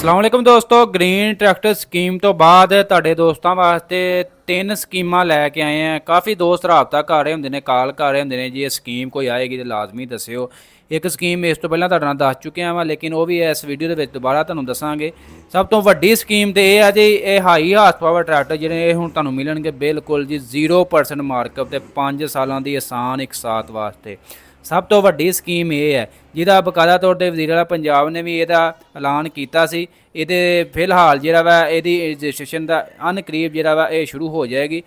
अस्सलाम वालेकुम दोस्तों, ग्रीन ट्रैक्टर स्कीम तो बाद ਤੁਹਾਡੇ ਦੋਸਤਾਂ ਵਾਸਤੇ ਤਿੰਨ ਸਕੀਮਾਂ ਲੈ ਕੇ ਆਏ ਆ। ਕਾफ़ी ਦੋਸਤ ਰਾਬਤਾ ਕਰ ਰਹੇ ਹੁੰਦੇ ਨੇ, ਕਾਲ ਕਰ ਰਹੇ ਹੁੰਦੇ ਨੇ ਜੀ ਇਹ ਸਕੀਮ ਕੋਈ ਆਏਗੀ ਤਾਂ ਲਾਜ਼ਮੀ ਦੱਸਿਓ। ਇੱਕ ਸਕੀਮ ਇਸ ਤੋਂ ਪਹਿਲਾਂ ਤੁਹਾਡੇ ਨਾਲ ਦੱਸ ਚੁੱਕਿਆ ਵਾਂ, ਲੇਕਿਨ ਉਹ ਵੀ ਇਸ ਵੀਡੀਓ ਦੇ ਵਿੱਚ ਦੁਬਾਰਾ ਤੁਹਾਨੂੰ ਦੱਸਾਂਗੇ। ਸਭ ਤੋਂ ਵੱਡੀ ਸਕੀਮ ਤੇ ਇਹ ਆ ਜੀ, ਇਹ ਹਾਈ ਹਾਰਸ ਪਾਵਰ ਟਰੈਕਟਰ ਜਿਹੜੇ ਇਹ ਹੁਣ ਤੁਹਾਨੂੰ ਮਿਲਣਗੇ ਬਿਲਕੁਲ ਜੀ 0% ਮਾਰਕਅਪ ਤੇ 5 ਸਾਲਾਂ ਦੀ ਆਸਾਨ ਇੱਕ ਸਾਥ ਵਾਸਤੇ। ਸਭ ਤੋਂ ਵੱਡੀ ਸਕੀਮ ਇਹ ਹੈ ਜਿਹਦਾ ਬਕਾਇਦਾ ਤੌਰ 'ਤੇ ਵਜ਼ੀਰ ਆਲਾ ਪੰਜਾਬ ਨੇ ਵੀ ਇਹਦਾ ਐਲਾਨ ਕੀਤਾ ਸੀ। ਇਹਦੇ ਫਿਲਹਾਲ ਜਿਹੜਾ ਵਾ ਇਹਦੀ ਰਜਿਸਟ੍ਰੇਸ਼ਨ ਦਾ ਅਨਕਰੀਬ ਜਿਹੜਾ ਵਾ ਇਹ ਸ਼ੁਰੂ ਹੋ ਜਾਏਗੀ।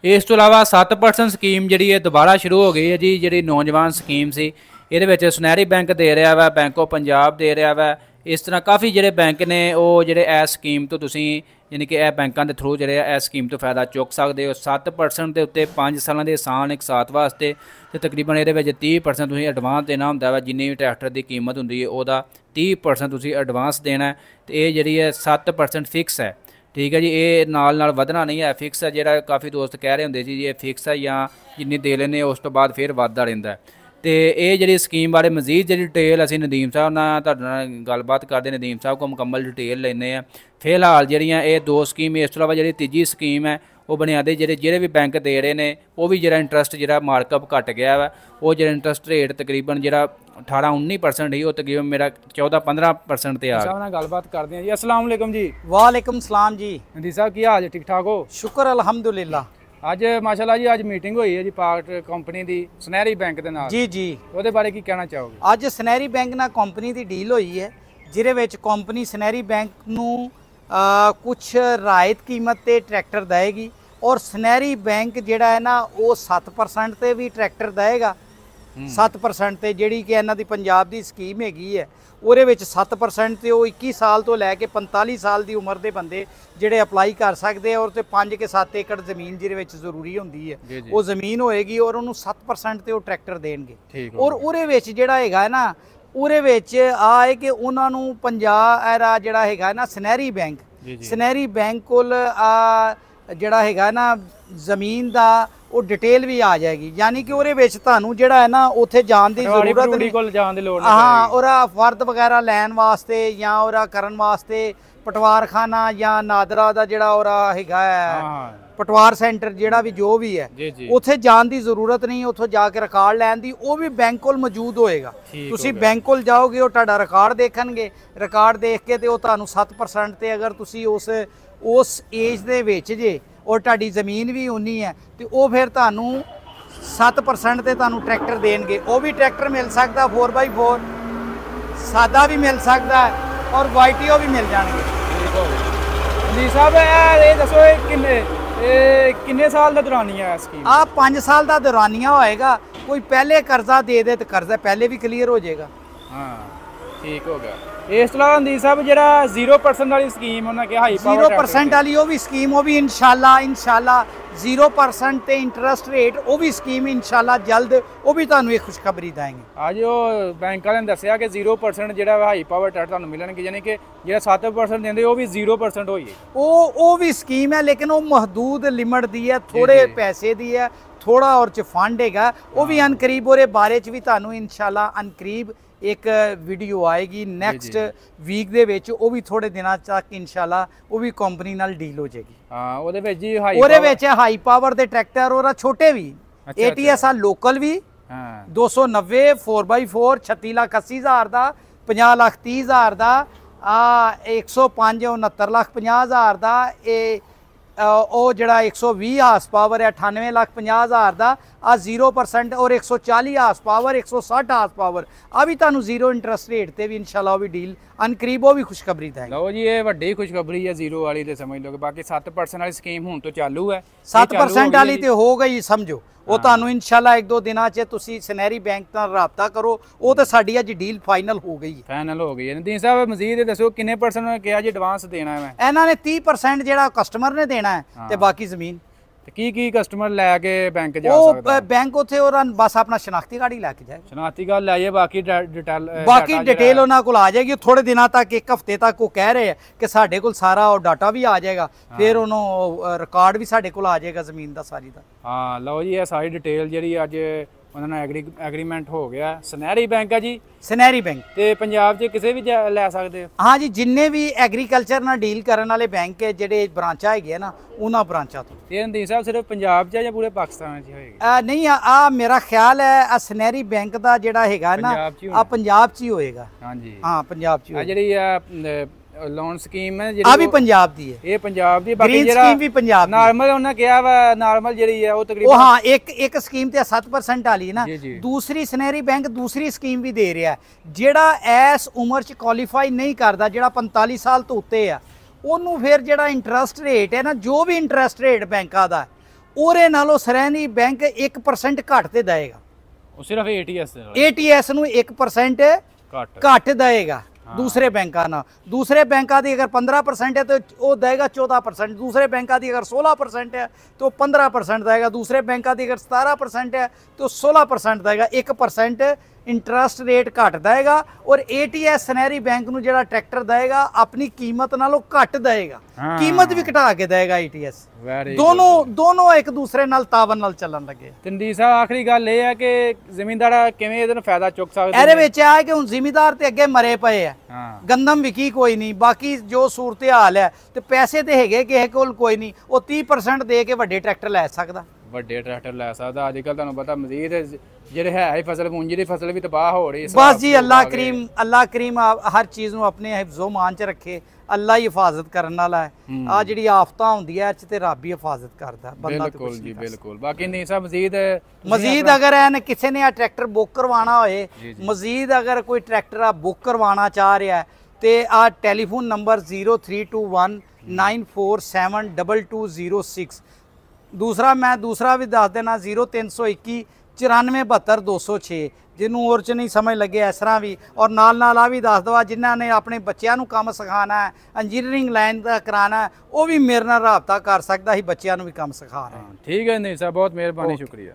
ਇਸ ਤੋਂ ਇਲਾਵਾ 7% ਸਕੀਮ ਜਿਹੜੀ ਇਹ ਦੁਬਾਰਾ ਸ਼ੁਰੂ ਹੋ ਗਈ ਹੈ ਜੀ, ਜਿਹੜੀ ਨੌਜਵਾਨ ਸਕੀਮ ਸੀ। ਇਹਦੇ ਵਿੱਚ ਸੁਨਹਿਰੀ ਬੈਂਕ ਦੇ ਰਿਹਾ ਵਾ, ਬੈਂਕ ਆਫ ਪੰਜਾਬ ਦੇ ਰਿਹਾ ਵਾ। ਇਸ ਤਰ੍ਹਾਂ ਕਾफ़ੀ ਜਿਹੜੇ ਬੈਂਕ ਨੇ ਉਹ ਜਿਹੜੇ ਇਸ ਸਕੀਮ ਤੋਂ ਤੁਸੀਂ ਯਾਨੀ ਕਿ ਇਹ ਬੈਂਕਾਂ ਦੇ ਥਰੂ ਜਿਹੜੇ ਆ ਇਸ ਸਕੀਮ ਤੋਂ ਫਾਇਦਾ ਚੁੱਕ ਸਕਦੇ ਹੋ। 7% ਦੇ ਉੱਤੇ 5 ਸਾਲਾਂ ਦੇ ਆਸਾਨ ਇੱਕ ਸਾਥ ਵਾਸਤੇ, ਅਤੇ ਤਕਰੀਬਨ ਇਹਦੇ ਵਿੱਚ 30% ਤੁਸੀਂ ਐਡਵਾਂਸ ਦੇਣਾ ਹੁੰਦਾ ਵਾ। ਜਿੰਨੀ ਵੀ ਟਰੈਕਟਰ ਦੀ ਕੀਮਤ ਹੁੰਦੀ ਹੈ ਉਹਦਾ 30% ਤੁਸੀਂ ਐਡਵਾਂਸ ਦੇਣਾ। ਅਤੇ ਇਹ ਜਿਹੜੀ ਹੈ 7% ਫਿਕਸ ਹੈ, ਠੀਕ ਹੈ ਜੀ। ਇਹ ਨਾਲ ਵਧਣਾ ਨਹੀਂ ਹੈ, ਫਿਕਸ ਹੈ। ਜਿਹੜਾ ਕਾफ़ੀ ਦੋਸਤ ਕਹਿ ਰਹੇ ਹੁੰਦੇ ਸੀ ਜੀ ਇਹ ਫਿਕਸ ਹੈ ਜਾਂ ਜਿੰਨੀ ਦੇ ਲੈਂਦੇ ਉਸ ਤੋਂ ਬਾਅਦ ਫਿਰ ਵੱਧਦਾ ਰਹਿੰਦਾ। ਤੇ ਇਹ ਜਿਹੜੀ ਸਕੀਮ ਬਾਰੇ ਮਜ਼ੀਦ ਜਿਹੜੀ ਡਿਟੇਲ ਅਸੀਂ ਨਦੀਮ ਸਾਹਿਬ ਨਾਲ ਤੁਹਾਡੇ ਨਾਲ ਗੱਲਬਾਤ ਕਰਦੇ, ਨਦੀਮ ਸਾਹਿਬ ਕੋਲ ਮੁਕੰਮਲ ਡਿਟੇਲ ਲੈਂਦੇ ਆ। ਫਿਲਹਾਲ ਜਿਹੜੀਆਂ ਇਹ ਦੋ ਸਕੀਮ, ਇਸ ਤੋਂ ਇਲਾਵਾ ਜਿਹੜੀ ਤੀਜੀ ਸਕੀਮ ਹੈ ਉਹ ਬੁਨਿਆਦੀ ਜਿਹੜੇ ਵੀ ਬੈਂਕ ਦੇ ਰਹੇ ਨੇ ਉਹ ਵੀ ਜਿਹੜਾ ਇੰਟਰਸਟ ਜਿਹੜਾ ਮਾਰਕਅਪ ਘਟ ਗਿਆ ਵਾ, ਉਹ ਜਿਹੜਾ ਇੰਟਰਸਟ ਰੇਟ ਤਕਰੀਬਨ ਜਿਹੜਾ 18-19% ਹੀ ਉਹ ਤਕਰੀਬਨ ਮੇਰਾ 14-15% ਤੇ ਆ ਗਿਆ। ਨਾਲ ਗੱਲਬਾਤ ਕਰਦੇ ਹਾਂ ਜੀ। अस्सलाम वालेकुम जी। वालेकुम सलाम जी। नदीम साहब की हाल है, ठीक ठाक हो? शुक्र अल्हम्दुलिल्लाह। ਅੱਜ ਮਾਸ਼ਾਅੱਲਾ ਜੀ ਅੱਜ ਮੀਟਿੰਗ ਹੋਈ ਹੈ ਜੀ ਪਾਰਟ ਕੰਪਨੀ ਦੀ ਸੁਨਹਿਰੀ ਬੈਂਕ ਦੇ ਨਾਲ। ਜੀ ਜੀ, ਉਹਦੇ ਬਾਰੇ ਕੀ ਕਹਿਣਾ ਚਾਹੋਗੇ? ਅੱਜ ਸੁਨਹਿਰੀ ਬੈਂਕ ਨਾਲ ਕੰਪਨੀ ਦੀ ਡੀਲ ਹੋਈ ਹੈ, ਜਿਹਦੇ ਵਿੱਚ ਕੰਪਨੀ ਸੁਨਹਿਰੀ ਬੈਂਕ ਨੂੰ ਕੁਝ ਰਾਇਤ ਕੀਮਤ ਤੇ ਟਰੈਕਟਰ ਦੇਗੀ, ਔਰ ਸੁਨਹਿਰੀ ਬੈਂਕ ਜਿਹੜਾ ਹੈ ਨਾ ਉਹ 7% ਤੇ ਵੀ ਟਰੈਕਟਰ ਦੇਗਾ। 7% ਤੇ ਜਿਹੜੀ ਕਿ ਇਹਨਾਂ ਦੀ ਪੰਜਾਬ ਦੀ ਸਕੀਮ ਹੈਗੀ ਹੈ, ਉਹਦੇ ਵਿੱਚ 7% ਤੇ ਉਹ 21 ਸਾਲ ਤੋਂ ਲੈ ਕੇ 45 ਸਾਲ ਦੀ ਉਮਰ ਦੇ ਬੰਦੇ ਜਿਹੜੇ ਅਪਲਾਈ ਕਰ ਸਕਦੇ ਆ। ਔਰ ਤੇ 5 ਕੇ 7 ਏਕੜ ਜ਼ਮੀਨ ਜਿਹਦੇ ਵਿੱਚ ਜ਼ਰੂਰੀ ਹੁੰਦੀ ਹੈ ਉਹ ਜ਼ਮੀਨ ਹੋਏਗੀ, ਔਰ ਉਹਨੂੰ 7% ਤੇ ਉਹ ਟਰੈਕਟਰ ਦੇਣਗੇ। ਔਰ ਉਹਦੇ ਵਿੱਚ ਜਿਹੜਾ ਹੈਗਾ ਨਾ, ਉਹਦੇ ਵਿੱਚ ਆ ਹੈ ਕਿ ਉਹਨਾਂ ਨੂੰ ਪੰਜਾਬ ਜਿਹੜਾ ਹੈਗਾ ਨਾ ਸੁਨਹਿਰੀ ਬੈਂਕ ਕੋਲ ਜਿਹੜਾ ਹੈਗਾ ਨਾ ਜ਼ਮੀਨ ਦਾ ਉਹ ਡਿਟੇਲ ਵੀ ਆ ਜਾਏਗੀ। ਯਾਨੀ ਕਿ ਉਹਦੇ ਵਿੱਚ ਤੁਹਾਨੂੰ ਜਿਹੜਾ ਹੈ ਨਾ ਉੱਥੇ ਜਾਣ ਦੀ ਜ਼ਰੂਰਤ ਨਹੀਂ। ਹਾਂ, ਉਹਦਾ ਫਰਦ ਵਗੈਰਾ ਲੈਣ ਵਾਸਤੇ ਜਾਂ ਉਹਦਾ ਕਰਨ ਵਾਸਤੇ ਪਟਵਾਰਖਾਨਾ ਜਾਂ ਨਾਦਰਾ ਦਾ ਜਿਹੜਾ ਉਹਦਾ ਹੈਗਾ ਹੈ ਪਟਵਾਰ ਸੈਂਟਰ ਜਿਹੜਾ ਵੀ ਜੋ ਵੀ ਹੈ ਉੱਥੇ ਜਾਣ ਦੀ ਜ਼ਰੂਰਤ ਨਹੀਂ। ਉੱਥੋਂ ਜਾ ਕੇ ਰਿਕਾਰਡ ਲੈਣ ਦੀ ਉਹ ਵੀ ਬੈਂਕ ਕੋਲ ਮੌਜੂਦ ਹੋਏਗਾ। ਤੁਸੀਂ ਬੈਂਕ ਕੋਲ ਜਾਓਗੇ, ਉਹ ਤੁਹਾਡਾ ਰਿਕਾਰਡ ਦੇਖਣਗੇ, ਰਿਕਾਰਡ ਦੇਖ ਕੇ ਤੇ ਉਹ ਤੁਹਾਨੂੰ 7% ਤੇ ਅਗਰ ਤੁਸੀਂ ਉਸ ਏਜ ਦੇ ਵਿੱਚ ਜੇ ਔਰ ਤੁਹਾਡੀ ਜ਼ਮੀਨ ਵੀ ਉਨੀ ਹੈ ਤੇ ਉਹ ਫਿਰ ਤੁਹਾਨੂੰ 7% ਤੇ ਤੁਹਾਨੂੰ ਟਰੈਕਟਰ ਦੇਣਗੇ। ਉਹ ਵੀ ਟਰੈਕਟਰ ਮਿਲ ਸਕਦਾ 4x4 ਸਾਦਾ ਵੀ ਮਿਲ ਸਕਦਾ ਔਰ YTO ਵੀ ਮਿਲ ਜਾਣਗੇ। ਜੀ ਸਾਹਿਬ ਇਹ ਦੱਸੋ ਕਿੰਨੇ ਸਾਲ ਦਾ ਦੌਰਾਨੀਆ ਹੈ ਸਕੀਮ? 5 ਸਾਲ ਦਾ ਦੌਰਾਨੀਆ ਹੋਏਗਾ। ਕੋਈ ਪਹਿਲੇ ਕਰਜ਼ਾ ਦੇ ਤੇ ਕਰਜ਼ਾ ਪਹਿਲੇ ਵੀ ਕਲੀਅਰ ਹੋ ਜਾਏਗਾ। ਹਾਂ, ਠੀਕ ਹੋ ਗਿਆ। ਇਸ ਤੋਂ ਇਲਾਵਾ ਨਦੀਮ ਸਾਹਿਬ ਜਿਹੜਾ 0% ਵਾਲੀ ਸਕੀਮ ਉਹਨਾਂ ਕਿਹਾ ਹਾਈ ਪਾਵਰ 0% ਵਾਲੀ ਉਹ ਵੀ ਸਕੀਮ, ਉਹ ਵੀ ਇਨਸ਼ਾਅੱਲਾ 0% ਤੇ ਇੰਟਰਸਟ ਰੇਟ, ਉਹ ਵੀ ਸਕੀਮ ਇਨਸ਼ਾਅੱਲਾ ਜਲਦ ਉਹ ਵੀ ਤੁਹਾਨੂੰ ਇੱਕ ਖੁਸ਼ਖਬਰੀ ਦੇਵਾਂਗੇ। ਅੱਜ ਉਹ ਬੈਂਕ ਵਾਲਿਆਂ ਨੇ ਦੱਸਿਆ ਕਿ 0% ਜਿਹੜਾ ਹਾਈ ਪਾਵਰ ਟਰੈਕਟਰ ਤੁਹਾਨੂੰ ਮਿਲਣਗੇ, ਯਾਨੀ ਕਿ ਜਿਹੜਾ 7% ਦਿੰਦੇ ਉਹ ਵੀ 0% ਹੋਈ ਹੈ। ਉਹ ਵੀ ਸਕੀਮ ਹੈ, ਲੇਕਿਨ ਉਹ ਮਹਦੂਦ ਲਿਮਟ ਦੀ ਹੈ, ਥੋੜੇ ਪੈਸੇ ਦੀ ਹੈ, ਥੋੜਾ ਔਰ ਚ ਫੰਡ ਹੈਗਾ। ਉਹ ਵੀ ਅਨਕਰੀਬ ਉਹਦੇ ਬਾਰੇ ਚ ਵੀ ਤੁਹਾਨੂੰ ਇਨਸ਼ਾਅੱਲਾ ਅਨਕਰੀਬ ਇੱਕ ਵੀਡੀਓ ਆਏਗੀ ਨੈਕਸਟ ਵੀਕ ਦੇ ਵਿੱਚ। ਉਹ ਵੀ ਥੋੜੇ ਦਿਨਾਂ ਤੱਕ ਇਨਸ਼ਾਅੱਲਾ ਉਹ ਵੀ ਕੰਪਨੀ ਨਾਲ ਡੀਲ ਹੋ ਜਾਏਗੀ। ਹਾਂ, ਉਹਦੇ ਵਿੱਚ ਹੀ ਹਾਈ ਪਾਵਰ ਦੇ ਟਰੈਕਟਰ ਔਰ ਛੋਟੇ ਵੀ ATS ਆ, ਲੋਕਲ ਵੀ 290 4x4 36,80,000 ਦਾ, 50,30,000 ਦਾ, 105 69,50,000 ਦਾ, ਉਹ ਜਿਹੜਾ 120 ਹਾਰਸ ਪਾਵਰ ਹੈ 98,50,000 ਦਾ, 0% ਔਰ 140 ਹਾਰਸ ਪਾਵਰ 160 ਹਾਰਸ ਪਾਵਰ ਆ ਵੀ ਤੁਹਾਨੂੰ 0 ਇੰਟਰਸਟ ਰੇਟ ਤੇ ਵੀ ਇਨਸ਼ਾਅੱਲਾ ਉਹ ਵੀ ਡੀਲ ਅਨਕਰੀਬ ਉਹ ਵੀ ਖੁਸ਼ਖਬਰੀ ਹੈ। ਲਓ ਜੀ, ਇਹ ਵੱਡੀ ਖੁਸ਼ਖਬਰੀ ਹੈ 0 ਵਾਲੀ ਤੇ ਸਮਝ ਲਓ। ਬਾਕੀ 7% ਵਾਲੀ ਸਕੀਮ ਹੁਣ ਤੋਂ ਚਾਲੂ ਹੈ। 7% ਵਾਲੀ ਤੇ ਹੋ ਗਈ ਸਮਝੋ। ਉਹ ਤੁਹਾਨੂੰ ਇਨਸ਼ਾਅੱਲਾ 1-2 ਦਿਨਾਂ 'ਚ ਤੁਸੀਂ ਸੁਨਹਿਰੀ ਬੈਂਕ ਨਾਲ ਰਾਬਤਾ ਕਰੋ। ਉਹ ਤਾਂ ਸਾਡੀ ਅੱਜ ਡੀਲ ਫਾਈਨਲ ਹੋ ਗਈ ਹੈ। ਨਦੀਮ ਸਾਹਿਬ ਮਜ਼ੀਦ ਦੱਸੋ ਕਿੰਨੇ % ਨੇ ਕਿਹਾ ਜੀ ਐਡਵਾਂਸ ਦੇਣਾ ਹੈ? ਇਹਨਾਂ ਨੇ 30% ਜਿਹੜਾ ਕਸਟਮਰ ਨੇ ਦੇਣਾ ਹੈ ਤੇ ਬਾਕੀ ਜ਼ਮੀਨ ਤੇ ਕੀ ਕਸਟਮਰ ਲੈ ਕੇ ਬੈਂਕ ਜਾ ਸਕਦਾ? ਉਹ ਬੈਂਕ ਉੱਥੇ ਉਹਨਾਂ ਬਸ ਆਪਣਾ ਸ਼ਨਾਖਤੀ ਕਾਰਡ ਹੀ ਲੈ ਕੇ ਜਾਏਗਾ। ਸ਼ਨਾਖਤੀ ਕਾਰਡ ਲੈ ਜਾਏ, ਬਾਕੀ ਡਿਟੇਲ ਉਹਨਾਂ ਕੋਲ ਆ ਜਾਏਗੀ ਥੋੜੇ ਦਿਨਾਂ ਤੱਕ, 1 ਹਫ਼ਤੇ ਤੱਕ। ਉਹ ਕਹਿ ਰਹੇ ਆ ਕਿ ਸਾਡੇ ਕੋਲ ਸਾਰਾ ਉਹ ਡਾਟਾ ਵੀ ਆ ਜਾਏਗਾ, ਫਿਰ ਉਹਨੂੰ ਰਿਕਾਰਡ ਵੀ ਸਾਡੇ ਕੋਲ ਆ ਜਾਏਗਾ ਜ਼ਮੀਨ ਦਾ ਸਾਰੀ ਦਾ। ਹਾਂ, ਲਓ ਜੀ, ਇਹ ਸਾਰੀ ਡਿਟੇਲ ਜਿਹੜੀ ਅੱਜ ਉਹਨਾਂ ਨਾਲ ਐਗਰੀਮੈਂਟ ਹੋ ਗਿਆ। ਸੁਨਹਿਰੀ ਬੈਂਕ ਆ ਜੀ, ਸੁਨਹਿਰੀ ਬੈਂਕ ਤੇ ਪੰਜਾਬ 'ਚ ਕਿਸੇ ਵੀ ਲੈ ਸਕਦੇ ਹੋ? ਹਾਂ ਜੀ, ਜਿੰਨੇ ਵੀ ਐਗਰੀਕਲਚਰ ਨਾਲ ਡੀਲ ਕਰਨ ਵਾਲੇ ਬੈਂਕ ਹੈ ਜਿਹੜੇ ਬ੍ਰਾਂਚਾਂ ਹੈਗੀਆਂ ਨਾ, ਉਹਨਾਂ ਬ੍ਰਾਂਚਾਂ ਤੋਂ। ਤੇ ਰਣਧੀਰ ਸਾਹਿਬ ਸਿਰਫ ਪੰਜਾਬ 'ਚ ਜਾਂ ਪੂਰੇ ਪਾਕਿਸਤਾਨ 'ਚ ਹੋਏਗੀ? ਨਹੀਂ, ਆ ਮੇਰਾ ਖਿਆਲ ਹੈ ਆ ਸੁਨਹਿਰੀ ਬੈਂਕ ਦਾ ਜਿਹੜਾ ਹੈਗਾ ਨਾ, ਆ ਪੰਜਾਬ 'ਚ ਹੀ ਹੋਏਗਾ। ਹਾਂਜੀ ਹਾਂ, ਪੰਜਾਬ 'ਚ ਹੀ ਆ ਜਿਹੜੀ ਆ ਲੋਨ ਸਕੀਮ ਹੈ ਆ ਵੀ ਪੰਜਾਬ ਦੀ ਹੈ, ਇਹ ਪੰਜਾਬ ਦੀ। ਬਾਕੀ ਜਿਹੜਾ ਸਕੀਮ ਵੀ ਪੰਜਾਬ ਦੀ। ਨਾਰਮਲ ਉਹਨਾਂ ਕਿਹਾ ਵਾ, ਨਾਰਮਲ ਜਿਹੜੀ ਹੈ ਉਹ ਤਕਰੀਬਨ ਹਾਂ, ਇੱਕ ਸਕੀਮ ਤੇ 7% ਵਾਲੀ ਹੈ ਨਾ। ਦੂਸਰੀ ਸੁਨਹਿਰੀ ਬੈਂਕ ਦੂਸਰੀ ਸਕੀਮ ਵੀ ਦੇ ਰਿਹਾ, ਜਿਹੜਾ ਇਸ ਉਮਰ 'ਚ ਕੁਆਲੀਫਾਈ ਨਹੀਂ ਕਰਦਾ, ਜਿਹੜਾ 45 ਸਾਲ ਤੋਂ ਉੱਤੇ ਆ, ਉਹਨੂੰ ਫਿਰ ਜਿਹੜਾ ਇੰਟਰਸਟ ਰੇਟ ਹੈ ਨਾ, ਜੋ ਵੀ ਇੰਟਰਸਟ ਰੇਟ ਬੈਂਕਾਂ ਦਾ, ਉਹਦੇ ਨਾਲੋਂ ਸੁਨਹਿਰੀ ਬੈਂਕ 1% ਘੱਟ ਤੇ ਦੇਏਗਾ। ਉਹ ਸਿਰਫ ATS ਨੂੰ 1% ਘੱਟ ਦੇਏਗਾ दूसरे बैंका ना। दूसरे बैंका दी अगर 15% है तो वो देगा 14%, दूसरे बैंका दी अगर 16% है तो 15% देगा, दूसरे बैंका दी अगर 17% है तो 16% देगा, 1% इंटरस्ट रेट घट देगा। और ATS सुनहरी बैंक नूं जिहड़ा ट्रैक्टर देगा अपनी कीमत नालों घट देगा, कीमत भी घटा के देगा ATS। दोनों एक दूसरे नाल तावन नाल चलन लगे। रणधीर साहब आखिरी गल ये है कि ਜ਼ਿਮੀਂਦਾਰ ਕਿਵੇਂ ਇਹਦਾ ਫਾਇਦਾ ਚੁੱਕ ਸਕਦੇ? ਇਹਦੇ ਵਿੱਚ ਆ ਕਿ ਹੁਣ ਜ਼ਿਮੀਂਦਾਰ ਤੇ ਅੱਗੇ ਮਰੇ ਪਏ ਆ, ਗੰਦਮ ਵਿਕੀ ਕੋਈ ਨਹੀਂ, ਬਾਕੀ ਜੋ ਸੂਰਤ ਹਾਲ ਹੈ ਤੇ ਪੈਸੇ ਤੇ ਹੈਗੇ ਕਿਸੇ ਕੋਲ ਕੋਈ ਨਹੀਂ, ਉਹ 30% ਦੇ ਕੇ ਵੱਡੇ ਟਰੈਕਟਰ ਲੈ ਸਕਦਾ। ਵੱਡੇ ਟਰੈਕਟਰ ਲੈ ਸਕਦਾ। ਅੱਜ ਕੱਲ ਤੁਹਾਨੂੰ ਪਤਾ ਮਜ਼ੀਦ ਜਿਹੜੇ ਹੈ ਹੀ ਫਸਲ ਪੂੰਜੀ ਦੀ ਫਸਲ ਵੀ ਤਬਾਹ ਹੋ ਰਹੀ। ਬਸ ਜੀ, ਅੱਲਾ ਕਰੀਮ ਹਰ ਚੀਜ਼ ਨੂੰ ਆਪਣੇ ਹਿਫਜ਼ੋ ਮਾਨ ਚ ਰੱਖੇ। ਅੱਲਾ ਹੀ ਹਿਫਾਜ਼ਤ ਕਰਨ ਵਾਲਾ ਹੈ। ਆ ਜਿਹੜੀ ਆਫਤਾਂ ਹੁੰਦੀਆਂ ਇਹ ਚ ਤੇ ਰੱਬ ਹੀ ਹਿਫਾਜ਼ਤ ਕਰਦਾ, ਬੰਦਾ ਤੇ ਬਿਲਕੁਲ ਜੀ ਬਿਲकुल। ਬਾਕੀ ਨਹੀਂ ਸਭ ਮਜ਼ੀਦ ਅਗਰ ਐਨ ਕਿਸੇ ਨੇ ਆ ਟਰੈਕਟਰ ਬੁੱਕ ਕਰਵਾਉਣਾ ਹੋਏ, ਮਜ਼ੀਦ ਅਗਰ ਕੋਈ ਟਰੈਕਟਰ ਆ ਬੁੱਕ ਕਰਵਾਉਣਾ ਚਾਹ ਰਿਹਾ ਤੇ ਆ ਟੈਲੀਫੋਨ ਨੰਬਰ 032194722206। दूसरा भी दस देना 0321 9472 206, जिन्होंने और च नहीं समझ लगे इस तरह भी। और नाल आ भी दस दवा जिन्होंने अपने बच्चों को काम सिखाना है, इंजीनियरिंग लाइन का कराना है, वो भी मेरे नाल राबता कर सकता ही, बच्चों भी काम सिखा रहे हैं। ठीक है नहीं साहब, बहुत मेहरबानी, शुक्रिया।